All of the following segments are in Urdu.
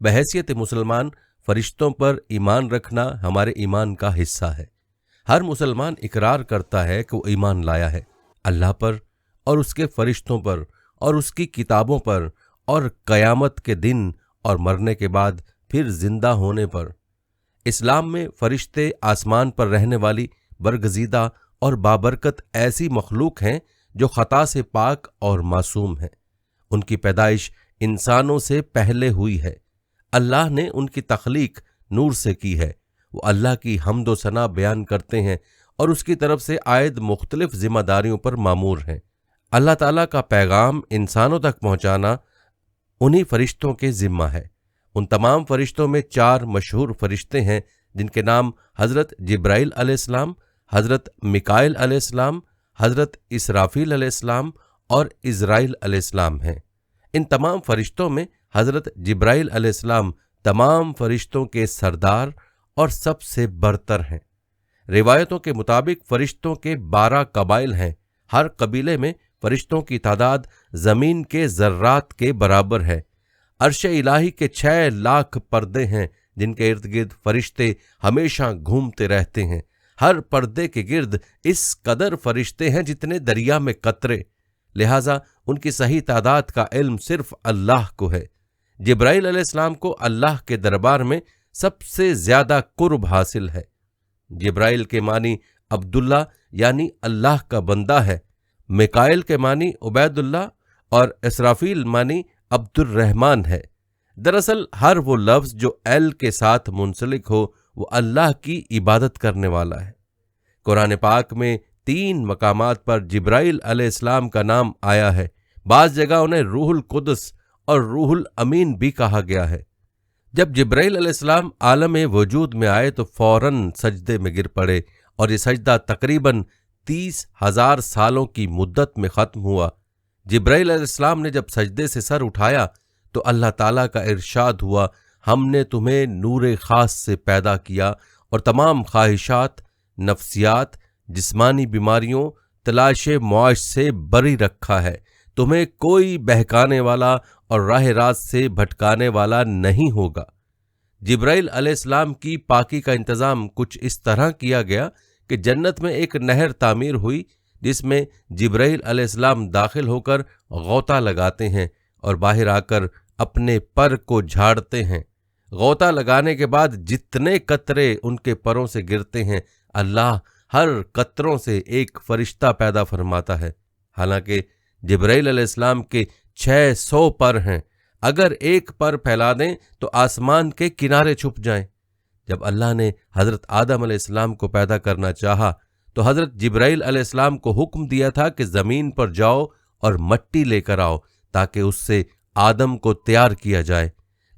بحیثیت مسلمان فرشتوں پر ایمان رکھنا ہمارے ایمان کا حصہ ہے۔ ہر مسلمان اقرار کرتا ہے کہ وہ ایمان لایا ہے اللہ پر اور اس کے فرشتوں پر اور اس کی کتابوں پر اور قیامت کے دن اور مرنے کے بعد پھر زندہ ہونے پر۔ اسلام میں فرشتے آسمان پر رہنے والی برگزیدہ اور بابرکت ایسی مخلوق ہیں جو خطا سے پاک اور معصوم ہیں۔ ان کی پیدائش انسانوں سے پہلے ہوئی ہے۔ اللہ نے ان کی تخلیق نور سے کی ہے۔ وہ اللہ کی حمد و ثنا بیان کرتے ہیں اور اس کی طرف سے عائد مختلف ذمہ داریوں پر مامور ہیں۔ اللہ تعالیٰ کا پیغام انسانوں تک پہنچانا انہی فرشتوں کے ذمہ ہے۔ ان تمام فرشتوں میں 4 مشہور فرشتے ہیں جن کے نام حضرت جبرائیل علیہ السلام، حضرت میکائیل علیہ السلام، حضرت اسرافیل علیہ السلام اور عزرائیل علیہ السلام ہیں۔ ان تمام فرشتوں میں حضرت جبرائیل علیہ السلام تمام فرشتوں کے سردار اور سب سے برتر ہیں۔ روایتوں کے مطابق فرشتوں کے 12 قبائل ہیں۔ ہر قبیلے میں فرشتوں کی تعداد زمین کے ذرات کے برابر ہے۔ عرش الہی کے 6 لاکھ پردے ہیں جن کے ارد گرد فرشتے ہمیشہ گھومتے رہتے ہیں۔ ہر پردے کے گرد اس قدر فرشتے ہیں جتنے دریا میں قطرے، لہٰذا ان کی صحیح تعداد کا علم صرف اللہ کو ہے۔ جبرائیل علیہ السلام کو اللہ کے دربار میں سب سے زیادہ قرب حاصل ہے۔ جبرائیل کے معنی عبداللہ یعنی اللہ کا بندہ ہے، میکائیل کے معنی عبید اللہ اور اسرافیل معنی عبد الرحمن ہے۔ دراصل ہر وہ لفظ جو ایل کے ساتھ منسلک ہو وہ اللہ کی عبادت کرنے والا ہے۔ قرآن پاک میں 3 مقامات پر جبرائیل علیہ السلام کا نام آیا ہے۔ بعض جگہ انہیں روح القدس اور روح الامین بھی کہا گیا ہے۔ جب جبرائیل علیہ السلام عالم وجود میں آئے تو فوراً سجدے میں گر پڑے اور یہ سجدہ تقریباً 30,000 سالوں کی مدت میں ختم ہوا۔ جبرائیل علیہ السلام نے جب سجدے سے سر اٹھایا تو اللہ تعالیٰ کا ارشاد ہوا، ہم نے تمہیں نور خاص سے پیدا کیا اور تمام خواہشات، نفسیات، جسمانی بیماریوں، تلاش معاش سے بری رکھا ہے۔ تمہیں کوئی بہکانے والا اور راہ راست سے بھٹکانے والا نہیں ہوگا۔ جبرائیل علیہ السلام کی پاکی کا انتظام کچھ اس طرح کیا گیا کہ جنت میں ایک نہر تعمیر ہوئی جس میں جبرائیل علیہ السلام داخل ہو کر غوطہ لگاتے ہیں اور باہر آ کر اپنے پر کو جھاڑتے ہیں۔ غوطہ لگانے کے بعد جتنے قطرے ان کے پروں سے گرتے ہیں اللہ ہر قطروں سے ایک فرشتہ پیدا فرماتا ہے۔ حالانکہ جبرائیل علیہ السلام کے 600 پر ہیں، اگر ایک پر پھیلا دیں تو آسمان کے کنارے چھپ جائیں۔ جب اللہ نے حضرت آدم علیہ السلام کو پیدا کرنا چاہا تو حضرت جبرائیل علیہ السلام کو حکم دیا تھا کہ زمین پر جاؤ اور مٹی لے کر آؤ تاکہ اس سے آدم کو تیار کیا جائے۔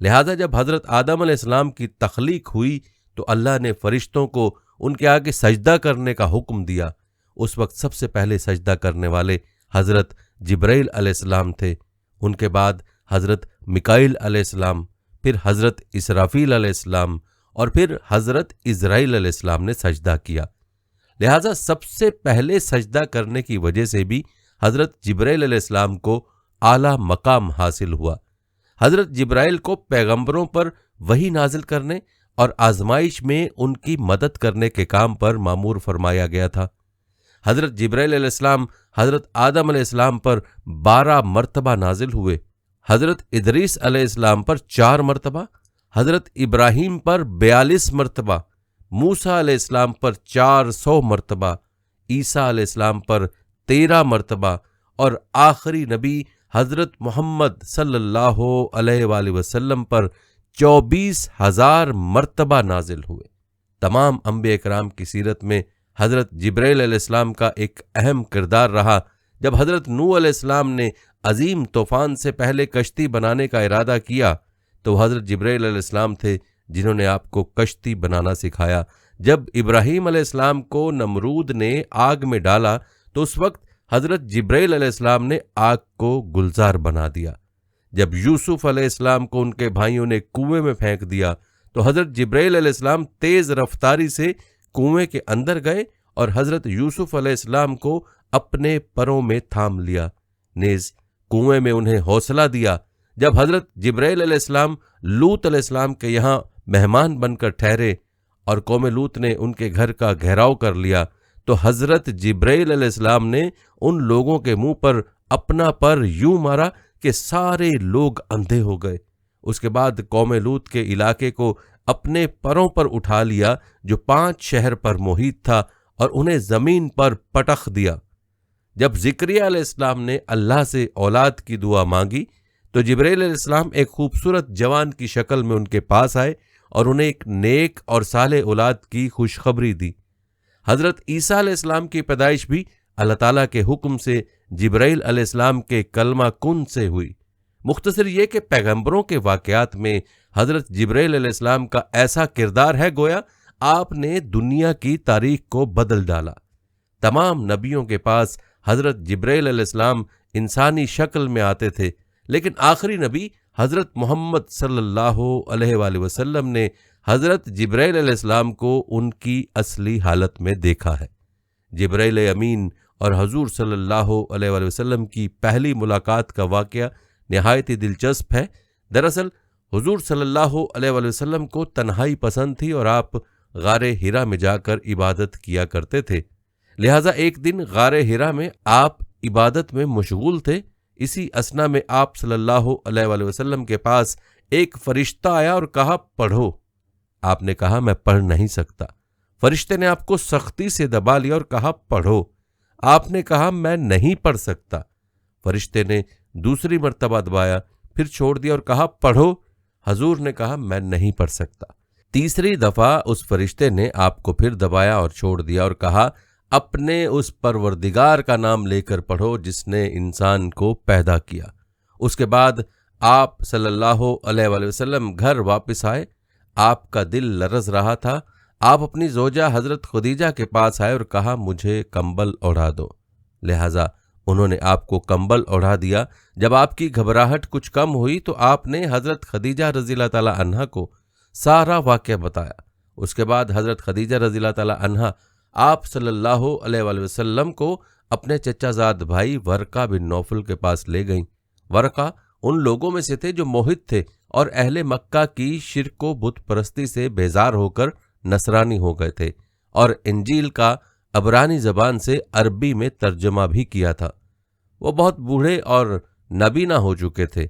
لہذا جب حضرت آدم علیہ السلام کی تخلیق ہوئی تو اللہ نے فرشتوں کو ان کے آگے سجدہ کرنے کا حکم دیا۔ اس وقت سب سے پہلے سجدہ کرنے والے حضرت جبرائیل علیہ السلام تھے، ان کے بعد حضرت میکائیل علیہ السلام، پھر حضرت اسرافیل علیہ السلام اور پھر حضرت عزرائیل علیہ السلام نے سجدہ کیا۔ لہذا سب سے پہلے سجدہ کرنے کی وجہ سے بھی حضرت جبرائیل علیہ السلام کو اعلیٰ مقام حاصل ہوا۔ حضرت جبرائیل کو پیغمبروں پر وحی نازل کرنے اور آزمائش میں ان کی مدد کرنے کے کام پر مامور فرمایا گیا تھا۔ حضرت جبرائیل علیہ السلام حضرت آدم علیہ السلام پر 12 مرتبہ نازل ہوئے، حضرت ادریس علیہ السلام پر 4 مرتبہ، حضرت ابراہیم پر 42 مرتبہ، موسیٰ علیہ السلام پر 400 مرتبہ، عیسیٰ علیہ السلام پر 13 مرتبہ اور آخری نبی حضرت محمد صلی اللہ علیہ وآلہ وسلم پر 24,000 مرتبہ نازل ہوئے۔ تمام انبیاء کرام کی سیرت میں حضرت جبرائیل علیہ السلام کا ایک اہم کردار رہا۔ جب حضرت نوح علیہ السلام نے عظیم طوفان سے پہلے کشتی بنانے کا ارادہ کیا تو حضرت جبرائیل علیہ السلام تھے جنہوں نے آپ کو کشتی بنانا سکھایا۔ جب ابراہیم علیہ السلام کو نمرود نے آگ میں ڈالا تو اس وقت حضرت جبرائیل علیہ السلام نے آگ کو گلزار بنا دیا۔ جب یوسف علیہ السلام کو ان کے بھائیوں نے کنویں میں پھینک دیا تو حضرت جبرائیل علیہ السلام تیز رفتاری سے کنویں کے اندر گئے اور حضرت یوسف علیہ السلام کو اپنے پروں میں تھام لیا، نیز کنویں میں انہیں حوصلہ دیا۔ جب حضرت جبرائیل علیہ السلام لوط علیہ السلام کے یہاں مہمان بن کر ٹھہرے اور قوم لوط نے ان کے گھر کا گھیراؤ کر لیا تو حضرت جبرائیل علیہ السلام نے ان لوگوں کے منہ پر اپنا پر یوں مارا کہ سارے لوگ اندھے ہو گئے۔ اس کے بعد قوم لوط کے علاقے کو اپنے پروں پر اٹھا لیا جو 5 شہر پر محیط تھا اور انہیں زمین پر پٹخ دیا۔ جب زکریا علیہ السلام نے اللہ سے اولاد کی دعا مانگی تو جبرائیل علیہ السلام ایک خوبصورت جوان کی شکل میں ان کے پاس آئے اور انہیں ایک نیک اور صالح اولاد کی خوشخبری دی۔ حضرت عیسیٰ علیہ السلام کی پیدائش بھی اللہ تعالیٰ کے حکم سے جبرائیل علیہ السلام کے کلمہ کن سے ہوئی۔ مختصر یہ کہ پیغمبروں کے واقعات میں حضرت جبرائیل علیہ السلام کا ایسا کردار ہے گویا آپ نے دنیا کی تاریخ کو بدل ڈالا۔ تمام نبیوں کے پاس حضرت جبرائیل علیہ السلام انسانی شکل میں آتے تھے، لیکن آخری نبی حضرت محمد صلی اللہ علیہ وآلہ وسلم نے حضرت جبرائیل علیہ السلام کو ان کی اصلی حالت میں دیکھا ہے۔ جبرائیل امین اور حضور صلی اللہ علیہ وآلہ وسلم کی پہلی ملاقات کا واقعہ نہایت ہی دلچسپ ہے۔ دراصل حضور صلی اللہ علیہ وآلہ وسلم کو تنہائی پسند تھی اور آپ غار حرا میں جا کر عبادت کیا کرتے تھے، لہٰذا ایک دن غار حرا میں آپ عبادت میں مشغول تھے۔ اسی اثنا میں آپ صلی اللہ علیہ وآلہ وسلم کے پاس ایک فرشتہ آیا اور کہا پڑھو۔ آپ نے کہا میں پڑھ نہیں سکتا۔ فرشتے نے آپ کو سختی سے دبا لیا اور کہا پڑھو۔ آپ نے کہا میں نہیں پڑھ سکتا۔ فرشتے نے دوسری مرتبہ دبایا، پھر چھوڑ دیا اور کہا پڑھو۔ حضور نے کہا میں نہیں پڑھ سکتا۔ تیسری دفعہ اس فرشتے نے آپ کو پھر دبایا اور چھوڑ دیا اور کہا اپنے اس پروردگار کا نام لے کر پڑھو جس نے انسان کو پیدا کیا۔ اس کے بعد آپ صلی اللہ علیہ وآلہ وسلم گھر واپس آئے۔ آپ کا دل لرز رہا تھا۔ آپ اپنی زوجہ حضرت خدیجہ کے پاس آئے اور کہا مجھے کمبل اوڑھا دو۔ لہٰذا انہوں نے آپ کو کمبل اوڑھا دیا۔ جب آپ کی گھبراہٹ کچھ کم ہوئی تو آپ نے حضرت خدیجہ رضی اللہ تعالی عنہا کو سارا واقعہ بتایا۔ اس کے بعد حضرت خدیجہ رضی اللہ تعالی عنہا آپ صلی اللہ علیہ وآلہ وسلم کو اپنے چچا زاد بھائی ورقہ بن نوفل کے پاس لے گئیں۔ ورقہ ان لوگوں میں سے تھے جو موحد تھے اور اہل مکہ کی شرک و بت پرستی سے بیزار ہو کر نصرانی ہو گئے تھے اور انجیل کا عبرانی زبان سے عربی میں ترجمہ بھی کیا تھا۔ وہ بہت بوڑھے اور نبینا ہو چکے تھے۔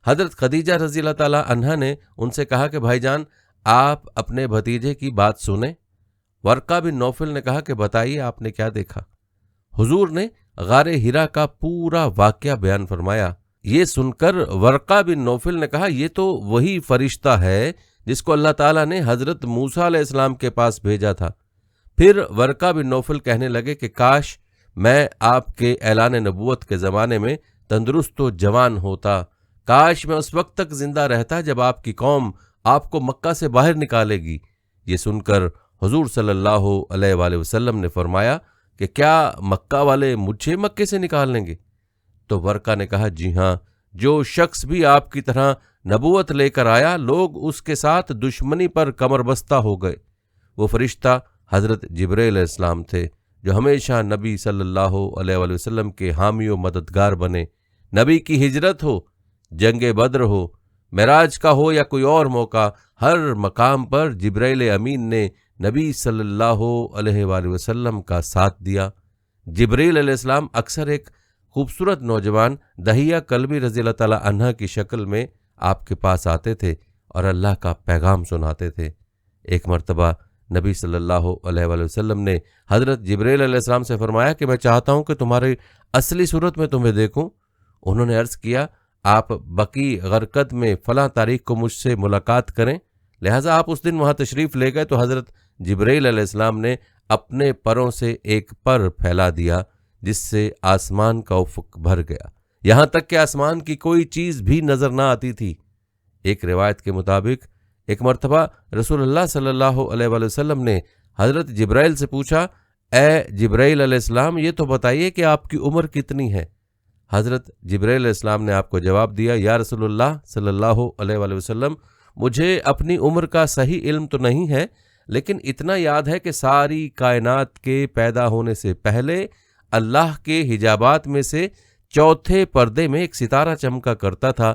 حضرت خدیجہ رضی اللہ تعالی عنہا نے ان سے کہا کہ بھائی جان آپ اپنے بھتیجے کی بات سنیں۔ ورقہ بن نوفل نے کہا کہ بتائیے آپ نے کیا دیکھا۔ حضور نے غار حرا کا پورا واقعہ بیان فرمایا۔ یہ سن کر ورقہ بن نوفل نے کہا یہ تو وہی فرشتہ ہے جس کو اللہ تعالیٰ نے حضرت موسیٰ علیہ السلام کے پاس بھیجا تھا۔ پھر ورقہ بن نوفل کہنے لگے کہ کاش میں آپ کے اعلان نبوت کے زمانے میں تندرست و جوان ہوتا، کاش میں اس وقت تک زندہ رہتا جب آپ کی قوم آپ کو مکہ سے باہر نکالے گی۔ یہ سن کر حضور صلی اللہ علیہ وآلہ وسلم نے فرمایا کہ کیا مکہ والے مجھے مکے سے نکال لیں گے؟ تو ورقہ نے کہا جی ہاں، جو شخص بھی آپ کی طرح نبوت لے کر آیا لوگ اس کے ساتھ دشمنی پر کمر بستہ ہو گئے۔ وہ فرشتہ حضرت جبرائیل علیہ السلام تھے جو ہمیشہ نبی صلی اللہ علیہ وآلہ وسلم کے حامی و مددگار بنے۔ نبی کی ہجرت ہو، جنگ بدر ہو، معراج کا ہو یا کوئی اور موقع، ہر مقام پر جبرائیل امین نے نبی صلی اللہ علیہ وآلہ وسلم کا ساتھ دیا۔ جبرائیل علیہ السلام اکثر ایک خوبصورت نوجوان دہیہ کلبی رضی اللہ تعالی عنہ کی شکل میں آپ کے پاس آتے تھے اور اللہ کا پیغام سناتے تھے۔ ایک مرتبہ نبی صلی اللہ علیہ وآلہ وسلم نے حضرت جبرائیل علیہ السلام سے فرمایا کہ میں چاہتا ہوں کہ تمہاری اصلی صورت میں تمہیں دیکھوں۔ انہوں نے عرض کیا آپ بقی غرقد میں فلاں تاریخ کو مجھ سے ملاقات کریں۔ لہٰذا آپ اس دن وہاں تشریف لے گئے تو حضرت جبرائیل علیہ السلام نے اپنے پروں سے ایک پر پھیلا دیا جس سے آسمان کا افق بھر گیا، یہاں تک کہ آسمان کی کوئی چیز بھی نظر نہ آتی تھی۔ ایک روایت کے مطابق ایک مرتبہ رسول اللہ صلی اللہ علیہ وآلہ وسلم نے حضرت جبرائیل سے پوچھا اے جبرائیل علیہ السلام یہ تو بتائیے کہ آپ کی عمر کتنی ہے؟ حضرت جبرائیل علیہ السلام نے آپ کو جواب دیا یا رسول اللہ صلی اللہ علیہ وآلہ وسلم مجھے اپنی عمر کا صحیح علم تو نہیں ہے، لیکن اتنا یاد ہے کہ ساری کائنات کے پیدا ہونے سے پہلے اللہ کے حجابات میں سے چوتھے پردے میں ایک ستارہ چمکا کرتا تھا